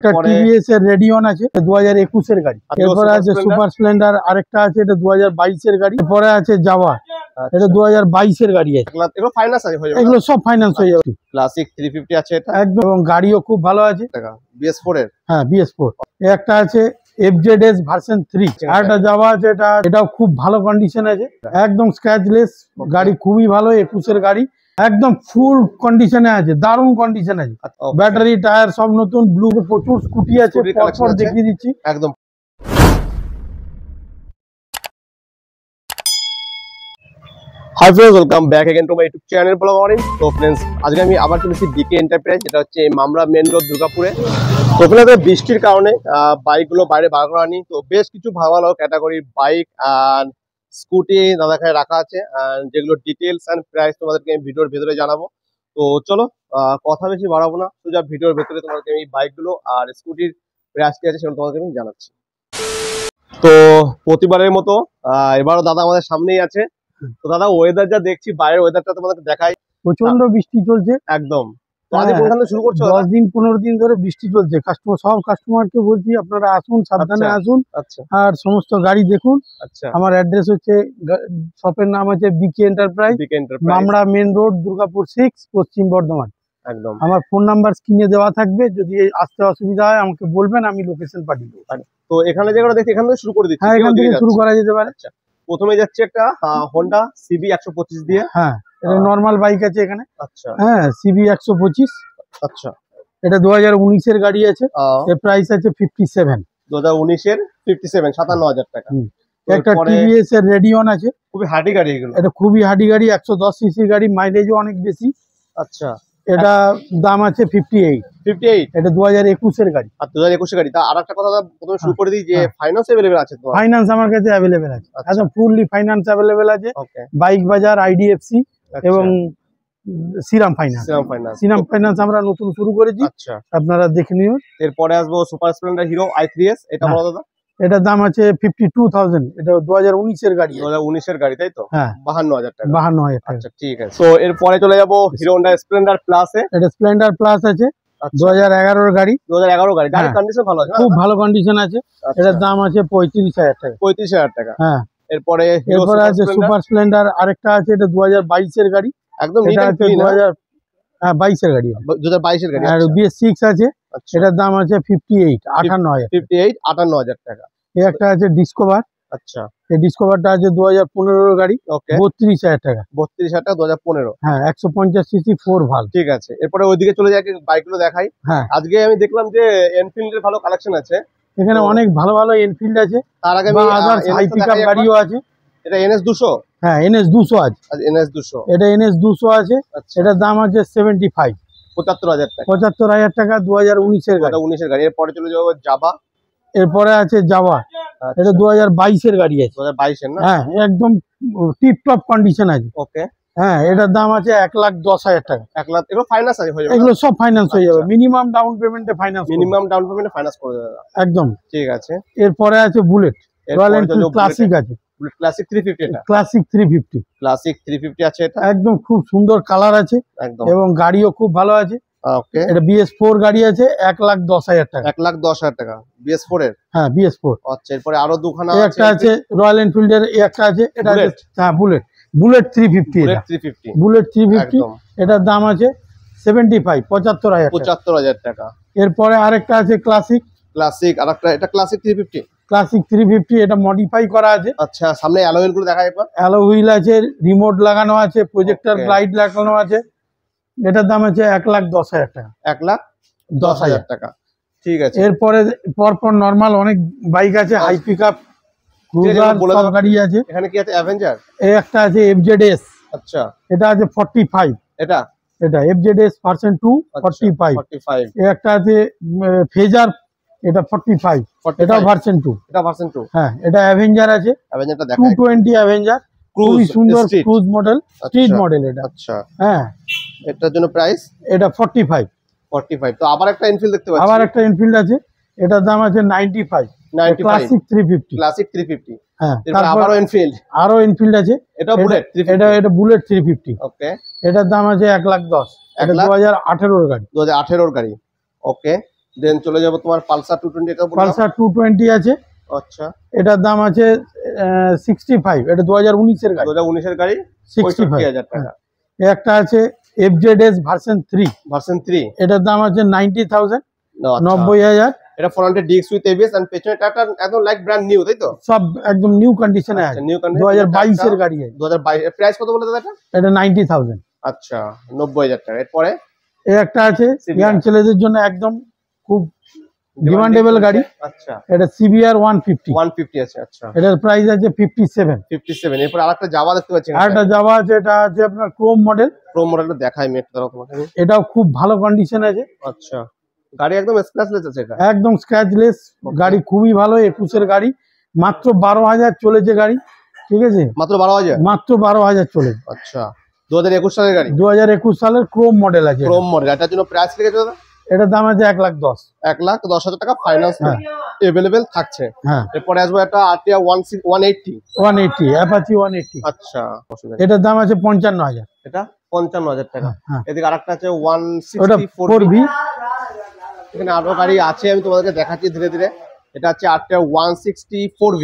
TVS এর রেডিয়ন আছে 2021 এর গাড়ি। এরপরে আছে সুপার স্প্লেন্ডার, আরেকটা আছে এটা 2022 এর গাড়ি। এরপরে আছে জাভা, এটা 2022 এর গাড়ি আছে। এগুলো ফাইন্যান্স আছে, এগুলো সব ফাইন্যান্স হয়ে যাবে। ক্লাসিক 350 আছে এটা একদম, এবং গাড়িও খুব ভালো আছে। BS4 এর, হ্যাঁ BS4। একটা আছে FZS ভার্সন 3, আর একটা জাভা আছে, এটাও খুব ভালো কন্ডিশন আছে, একদম স্ক্র্যাচলেস গাড়ি, খুবই ভালো। 21 এর গাড়ি, একদম ফুল কন্ডিশনে আছে, দারুণ কন্ডিশন আছে। ব্যাটারি টায়ার সব নতুন, ব্লু প্রচুর স্কুটি আছে, পরপর দেখিয়ে দিচ্ছি একদম। Hi friends, welcome back again to my YouTube channel blog Orin. তো ফ্রেন্ডস, আজকে আমি আবার চলেছি ডিকে এন্টারপ্রাইজ, যেটা হচ্ছে মামরা মেন রোড দুর্গাপুরে। তো ওখানে বৃষ্টির কারণে বাইকগুলো বাইরে বার করা নি, তো বেশ কিছু ভালো ভালো ক্যাটাগরির বাইক আর স্কুটি দাদাখানে রাখা আছে, যেগুলো ডিটেলস অ্যান্ড প্রাইস তোমাদেরকে আমি ভিডিওর ভেতরে জানাবো। তো চলো কথা বেশি বাড়াবো না, সোজা ভিডিওর ভেতরে তোমাদেরকে আমি বাইকগুলো আর স্কুটির প্রাইস কি আছে সেগুলো তোমাদেরকে আমি জানাচ্ছি। তো প্রতিবারের মতো এবারও দাদা আমাদের সামনেই আছে। তো দাদা, ওয়েদার যা দেখছি, বাইরের ওয়েদারটা তোমাদেরকে দেখাই, প্রচন্ড বৃষ্টি চলছে একদম। তো আজ কোনখান থেকে শুরু করছো? 10 দিন 15 দিন ধরে বৃষ্টি চলছে। সব কাস্টমারকে বলছি আপনারা আসুন, সাবধানে আসুন, আর সমস্ত গাড়ি দেখুন। আমার অ্যাড্রেস হচ্ছে, শপের নাম আছে BK enterprise, Mamra main road Durgapur 6, Paschim Bardhaman. একদম। আমার ফোন নাম্বার স্ক্রিনে দেওয়া থাকবে, যদি আসতে অসুবিধা হয় আমাকে বলবেন, আমি লোকেশন পাঠিয়ে দেবো। তো এখানে যেগুলো দেখছি এখান থেকে শুরু করে দিচ্ছি। হ্যাঁ, এখান থেকে শুরু করা যেতে পারে। প্রথমে যাচ্ছে একটা হোন্ডা CB 125 দিয়ে। হ্যাঁ, এটা নরমাল বাইক আছে এখানে। আচ্ছা। হ্যাঁ, CB 125। আচ্ছা, এটা 2019 এর গাড়ি আছে। এর প্রাইস আছে 57। 2019 এর 57, 57,000 টাকা। একটা টিভিএস এর রেডিয়ন আছে, খুবই হার্ডি গাড়ি এগুলো। এটা খুবই হার্ডি গাড়ি, 110 সিসি গাড়ি, মাইলেজও অনেক বেশি। আচ্ছা, এটা দাম আছে 58। এটা 2021 এর গাড়ি। আর 2021 এর গাড়ি। তা আরেকটা কথা প্রথমে শুরু করে দিই, যে ফাইন্যান্স अवेलेबल আছে তো? ফাইন্যান্স আমার কাছে अवेलेबल আছে, একদম ফুললি ফাইন্যান্স अवेलेबल আছে। বাইক বাজার, IDFC এবং শ্রীরাম ফাইন্যান্স আমরা নতুন শুরু করেছি। আচ্ছা, আপনারা দেখে নিন। এরপরে আসবো সুপার স্প্লেন্ডার হিরো i3s, এটা বলো দাদা। এটার দাম আছে 52,000। এটা 2019 এর গাড়ি। 2019 এর গাড়ি, তাই তো? হ্যাঁ, 52,000 টাকা। 52,000 টাকা। আচ্ছা, ঠিক আছে। তো এরপরে চলে যাব হিরো হোন্ডা স্প্লেন্ডার প্লাস এ। এটা স্প্লেন্ডার প্লাস আছে, 2011 এর গাড়ি। 2011 গাড়ি, গাড়ির কন্ডিশন ভালো আছে, খুব ভালো কন্ডিশন আছে। এটার দাম আছে 35,000 টাকা। 35,000 টাকা। হ্যাঁ। এরপরে আছে সুপার স্প্লেন্ডার, আরেকটা আছে, এটা 2022 এর গাড়ি। একদম নিট এন্ড ক্লিন। 2022 এর গাড়ি। 2022 এর গাড়ি। আর BS6 আছে, এটার দাম আছে 58,000 টাকা। এই একটা আছে ডিসকভার। আচ্ছা, এই ডিসকভারটা আছে 2015 এর গাড়ি। 32,000 টাকা। 32,000 টাকা 2015। হ্যাঁ, 150 সিসি 4 ভালভ। ঠিক আছে। এরপরে ওইদিকে চলে যাই, বাইকগুলো দেখাই। হ্যাঁ, আজকে আমি দেখলাম যে এনফিল্ডের ভালো কালেকশন আছে এখানে, অনেক ভালো ভালো এনফিল্ড আছে। তার আগে আদার্স হাই পিকআপ গাড়িও আছে। এটা NS 200। হ্যাঁ, NS 200 আছে। NS 200, এটা NS 200 আছে। এটার দাম আছে 75। 75,000 টাকা। 75,000 টাকা, 2019 এর গাড়ি। 2019 এর গাড়ি। এরপরে চলে যাবো জাভা। এরপরে আছে জাভা, এটা 2022 এর গাড়ি আছে। 2022 এর না? হ্যাঁ, একদম টিপ টপ কন্ডিশন আছে। ওকে। হ্যাঁ, এটার দাম আছে 1,10,000 টাকা। 1 লাখ। এগুলো ফাইন্যান্স আছে, হয়ে যাবে? এগুলো সব ফাইন্যান্স হয়ে যাবে, মিনিমাম ডাউন পেমেন্টে ফাইন্যান্স। ফাইন্যান্স করে দেবে একদম। ঠিক আছে। এরপরে আছে বুলেট, রয়্যাল এনফিল্ড ক্লাসিক আছে। ক্লাসিক 350, এটা ক্লাসিক 350। ক্লাসিক 350 আছে এটা। একদম খুব সুন্দর কালার আছে, একদম, এবং গাড়িও খুব ভালো আছে। ওকে। এটা BS4 গাড়ি আছে, 1,10,000 টাকা। 1,10,000 টাকা BS4 এর। হ্যাঁ, BS4। আচ্ছা, এরপরে আরো দুখানা আছে। একটা আছে রয়্যাল এনফিল্ড এর, একটা আছে, এটা হ্যাঁ বুলেট 350। বুলেট 350। এটার দাম আছে 75, 75,000 টাকা। এরপরে আরেকটা আছে ক্লাসিক। আরেকটা, এটা ক্লাসিক 350। ক্লাসিক 350, এটা মডিফাই করা আছে। আচ্ছা, সামনে অ্যালয় হুইল গুলো দেখা একবার। অ্যালয় হুইল আছে, রিমোট লাগানো আছে, প্রজেক্টর লাইট লাগানো আছে। এটার দাম আছে 1,10,000 টাকা। 1,10,000 টাকা। ঠিক আছে। এরপরে পরপর নরমাল অনেক বাইক আছে, হাই পিকআপ ক্রুজার সব গাড়ি আছে। এখানে কি আছে? অ্যাভেঞ্জার। এই একটা আছে FZS। আচ্ছা, এটা আছে 45। এটা FZS ভার্সন 2 45। এই একটা আছে ফেজার, এটা 45। এটা ভার্সন 2। হ্যাঁ, এটা অ্যাভেঞ্জার আছে। অ্যাভেঞ্জারটা দেখা 220 অ্যাভেঞ্জার, খুবই সুন্দর ক্রুজ মডেল, স্ট্রিট মডেল এটা। আচ্ছা, হ্যাঁ, এটার জন্য প্রাইস এটা 45। তো আবার একটা এনফিল্ড দেখতে পাচ্ছি। আবার একটা এনফিল্ড আছে, এটার দাম আছে 95। ক্লাসিক 350। হ্যাঁ, তারপর আরো এনফিল্ড আছে। এটা বুলেট 350। এটা বুলেট 350। ওকে। এটার দাম আছে 1,10,000। এটা 2018 এর গাড়ি। 2018 এর গাড়ি। ওকে। দেন চলে যাব তোমার পালসার 220, এটা পালসার 220 আছে। আচ্ছা, এটার দাম আছে 65, এটা 2019 এর গাড়ি। 2019 এর গাড়ি, 65,000 টাকা। একটা আছে FZS ভার্সন 3, এটার দাম আছে 90,000, 90,000। এটা ফ্রন্টে ডিস্ক উইথ এবিএস এন্ড পেছনে টাটা একদম লাইক ব্র্যান্ড নিউ, তাই তো? সব একদম নিউ কন্ডিশনে আছে, নিউ কন্ডিশন, 2022 এর গাড়ি আছে। 2022 প্রাইস কত বলে দাদা এটা? এটা 90,000। আচ্ছা, 90,000 টাকা। এরপরে এই একটা আছে ইয়াং ছেলেদের জন্য একদম খুব ডিমান্ডেবল গাড়ি। আচ্ছা, এটা CBR 150 আছে। আচ্ছা, এটার প্রাইস আছে 57। এরপর আরেকটা জাভা দেখতে পাচ্ছি, আরেকটা জাভা আছে, এটা আছে আপনার ক্রোম মডেলটা দেখাই মেট দাও তোমাকে। এটাও খুব ভালো কন্ডিশন আছে। আচ্ছা, গাড়ি একদম স্ক্র্যাচলেস আছে, এটা একদম স্ক্র্যাচলেস গাড়ি, খুবই ভালো। 21 এর গাড়ি, মাত্র 12,000 চলেছে গাড়ি, ঠিক আছে? মাত্র 12,000, মাত্র 12,000 চলে। আচ্ছা, 2021 সালের গাড়ি, 2021 সালের ক্রোম মডেল আছে। ক্রোম মডেল, এটার জন্য প্রাইস লিখেছে দাদা? এটার দাম আছে 1,10,000 টাকা, ফাইন্যান্স अवेलेबल থাকছে। হ্যাঁ, এরপরে আসবে একটা আরটিআর 180 অ্যাপাচি 180। আচ্ছা, এটার দাম আছে 55,000, এটা 55,000 টাকা। এদিকে আরেকটা আছে 164V। এখানে আরো গাড়ি আছে, আমি তোমাদেরকে দেখাচ্ছি ধীরে ধীরে। এটা হচ্ছে আরটিআর 164V।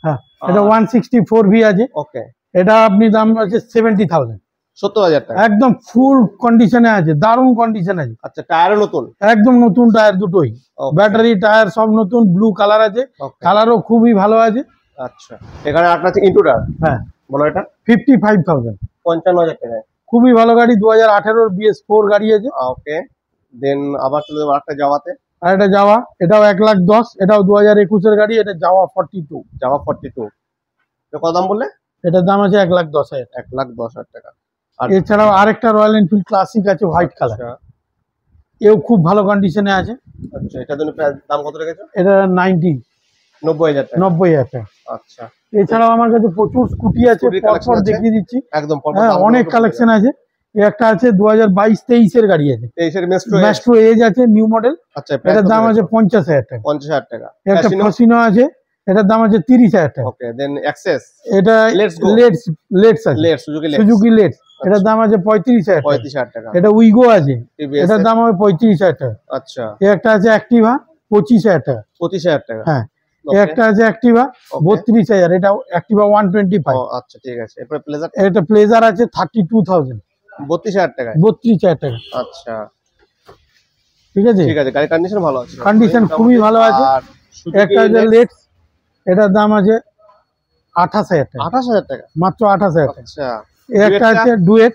হ্যাঁ, এটা 164V আছে। ওকে, এটা আপনি দাম আছে 70,000, 70,000 টাকা। একদম ফুল কন্ডিশনে আছে, দারুণ কন্ডিশন আছে। আচ্ছা, টায়ারও নতুন, একদম নতুন টায়ার দুটোই, ব্যাটারি টায়ার সব নতুন, ব্লু কালার আছে, কালারও খুবই ভালো আছে। আচ্ছা, এখানে আপনার আছে ইন্ট্রুডার। হ্যাঁ, বলো এটা 55,000, 55,000 টাকা। খুবই ভালো গাড়ি, 2018 এর BS4 গাড়ি আছে। ওকে, দেন আবার চলে যাবো আরেকটা জাভাতে। আর এটা যাওয়া, এটাও 1,10,000, এটাও 2021 এর গাড়ি। এটা যাওয়া 42। কত দাম বললে? এটার দাম আছে 1,10,000, 1,10,000 টাকা। আর এছাড়াও আরেকটা রয়্যাল এনফিল্ড ক্লাসিক আছে, হোয়াইট কালার, এও খুব ভালো কন্ডিশনে আছে। আচ্ছা, এটার জন্য দাম কত রেখেছো? এটা 90,000 টাকা। 90,000 টাকা। আচ্ছা, এছাড়াও আমার কাছে প্রচুর স্কুটি আছে, পরপর দেখিয়ে দিচ্ছি। একদম অনেক কালেকশন আছে। একটা আছে 2022-23 এর গাড়ি আছে, 23 এর মেস্ট্রো এজ আছে, নিউ মডেল। আচ্ছা, এটার দাম আছে 50,000 টাকা। 50,000 টাকা। একটা ফসিনো আছে, এটার দাম আছে 30,000 টাকা। ওকে, দেন অ্যাক্সেস, এটা লেটস আছে, সুজুকি লেটস, এটার দাম আছে 35,000 টাকা। এটা উইগো আছে, এটার দাম হবে 35,000 টাকা। আচ্ছা, একটা আছে অ্যাক্টিভা 25,000 টাকা। 25,000 টাকা। হ্যাঁ, একটা আছে অ্যাক্টিভা 32,000, এটা অ্যাক্টিভা 125। আচ্ছা, ঠিক আছে। এরপর প্লেজার, এটা প্লেজার আছে 32,000, 32,000 টাকা। 32,000 টাকা। আচ্ছা, ঠিক আছে, গাড়ির কন্ডিশন ভালো আছে, কন্ডিশন খুবই ভালো আছে। একটা আছে লেটস, এটার দাম আছে 28,000 টাকা। 28,000 টাকা, মাত্র 28,000 টাকা। আচ্ছা, একটা আছে ডুয়েট,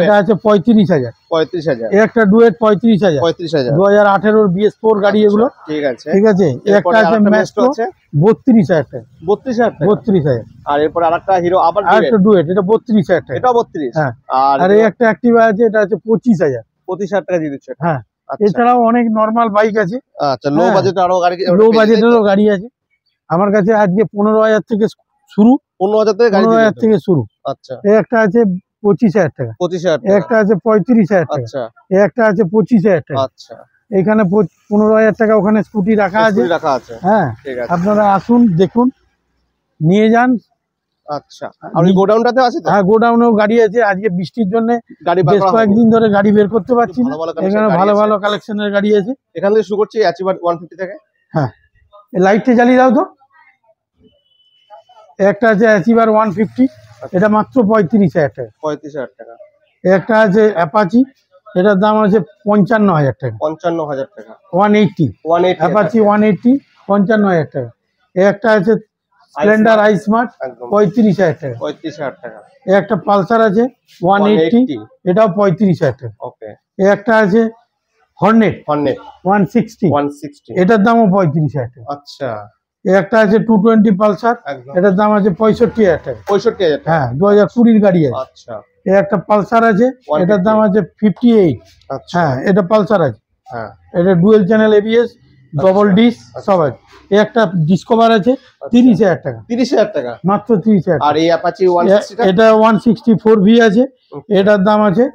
এটা আছে 35,000। একটা ডুয়েট 35,000। 2018 BS4 গাড়ি এগুলো, ঠিক আছে। একটা আছে ম্যাস্ট্রো 32,000 টাকা। 32,000। আর এরপর আরেকটা হিরো, আবার একটা ডুয়েট, এটা 32,000 টাকা। এটা 32। হ্যাঁ, আর এই একটা অ্যাক্টিভা আছে, এটা আছে 25,000। 25,000 টাকা দিয়ে দিচ্ছে। হ্যাঁ, এছাড়াও অনেক নরমাল বাইক আছে। আচ্ছা, লো বাজেটের আরো গাড়ি, লো বাজেটেরও গাড়ি আছে আমার কাছে। আজকে 15,000 থেকে শুরু, 15,000 থেকে গাড়ি, 15,000 থেকে শুরু। আচ্ছা, এই একটা আছে 25,000 টাকা। 25,000 টাকা। একটা আছে 35,000 টাকা। আচ্ছা, এই একটা আছে 25,000 টাকা। আচ্ছা, এখানে 15,000 টাকা ওখানে স্কুটি রাখা আছে। হ্যাঁ, ঠিক আছে, আপনারা আসুন, দেখুন, নিয়ে যান। আচ্ছা, আর ওই গোডাউনটাতে আছে তো? হ্যাঁ, গোডাউনেও গাড়ি আছে। আজকে বৃষ্টির জন্য বেশ কয়েকদিন ধরে গাড়ি বের করতে পারছি না। এখানে ভালো ভালো কালেকশনের গাড়ি আছে। এখান থেকে শুরু করছি অ্যাচিভার 150 থেকে। হ্যাঁ, এই লাইটটা জ্বালিয়ে দাও তো। একটা আছে অ্যাচিভার 150, এটা মাত্র 35,000 টাকা। 35,000 টাকা। একটা আছে অ্যাপাচি, এটার দাম আছে 55,000 টাকা। 55,000 টাকা। 180 অ্যাপাচি 180, 55,000 টাকা। একটা আছে স্প্লেন্ডার আই স্মার্ট, 35,000 টাকা। 35,000 টাকা। একটা পালসার আছে 180, এটাও 35,000 টাকা। ওকে, একটা আছে হর্নেট 160, এটার দামও 35,000 টাকা। আচ্ছা, একটা আছে 220 পালসার, এটার দাম আছে 65,000 টাকা। 65,000 টাকা। হ্যাঁ, 2020 গাড়ি আছে। আচ্ছা, একটা পালসার আছে, এটার দাম আছে 58। হ্যাঁ, এটা পালসার আছে। হ্যাঁ, এটা dual channel ABS, double disc সব আছে। একটা ডিসকভার আছে 30,000 টাকা। 30,000 টাকা, মাত্র 30,000। আর এই অ্যাপাচি 160 এটা 164V আছে, এটার দাম আছে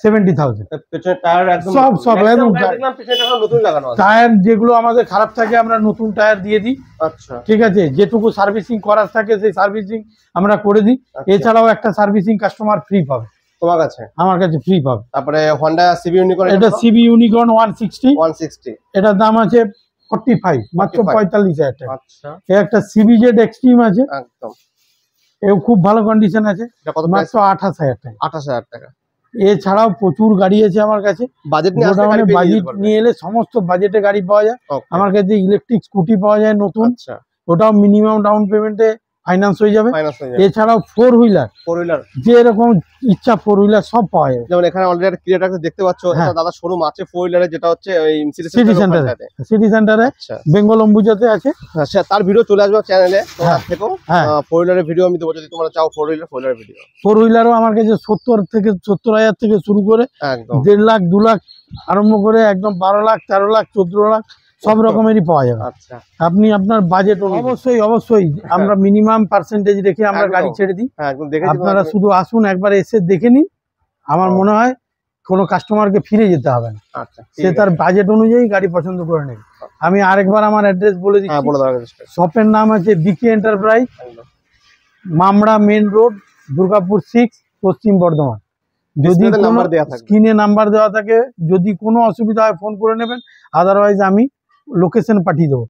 70,000। পেছনে টায়ার একদম সব একদম পেছনে টায়ার নতুন লাগানো আছে। টায়ার যেগুলো আমাদের খারাপ থাকে আমরা নতুন টায়ার দিয়ে দিই। আচ্ছা, ঠিক আছে, যেটুকু সার্ভিসিং করার থাকে সেই সার্ভিসিং আমরা করে দিই। এছাড়াও একটা সার্ভিসিং কাস্টমার ফ্রি পাবে। তোমার কাছে? আমার কাছে ফ্রি পাবে। তারপরে Honda CB Unicorn, এটা CB Unicorn 160, 160, এটার দাম আছে 45, মাত্র 45,000 টাকা। আচ্ছা, একটা CBZ Extreme আছে, একদম এও খুব ভালো কন্ডিশন আছে, এটা কত? মাত্র 28,000 টাকা। 28,000 টাকা। এছাড়াও প্রচুর গাড়ি আছে আমার কাছে, বাজেট নিয়ে আসলে গাড়ি বাজেট নিয়ে এলে সমস্ত বাজেটে গাড়ি পাওয়া যায়। আমার কাছে ইলেকট্রিক স্কুটি পাওয়া যায় নতুন, আচ্ছা, ওটাও মিনিমাম ডাউন পেমেন্টে ফাইন্যান্স হয়ে যাবে। এছাড়াও 4 হুইলার যে রকম ইচ্ছা 4 হুইলার সব পাওয়া যাবে। যেমন এখানে অলরেডি একটা ক্লিয়ার ট্রাক দেখতে পাচ্ছ, এটা দাদা শোরুম আছে 4 হুইলারে, যেটা হচ্ছে ওই সিটি সেন্টারে বেঙ্গল অম্বুজাতে আছে। আচ্ছা, তার ভিডিও চলে আসবে চ্যানেলে, তোমরা দেখো 4 হুইলারের ভিডিও আমি দেবো যদি তোমরা চাও 4 হুইলার ভিডিও। 4 হুইলারও আমার কাছে 70,000 থেকে শুরু করে একদম 1.5 লাখ 2 লাখ আরম্ভ করে একদম 12 লাখ 13 লাখ 14 লাখ সব রকমেরই পাওয়া যাবে। আচ্ছা, আপনি আপনার বাজেট অবশ্যই আমরা মিনিমাম পার্সেন্টেজ রেখে আমরা গাড়ি ছেড়ে দিই। আপনারা শুধু আসুন, একবার এসে দেখে নিন। আমার মনে হয় কোনো কাস্টমারকে ফিরে যেতে হবে না, সে তার বাজেট অনুযায়ী গাড়ি পছন্দ করে নেবে। আমি আরেকবার আমার অ্যাড্রেস বলে দিচ্ছি। শপের নাম আছে BK enterprise, Mamra main road, Durgapur 6, Paschim Bardhaman. যদি স্ক্রিনে নাম্বার দেওয়া থাকে, যদি কোনো অসুবিধা হয় ফোন করে নেবেন, আদারওয়াইজ আমি লোকেশন পাঠিয়ে দেবো।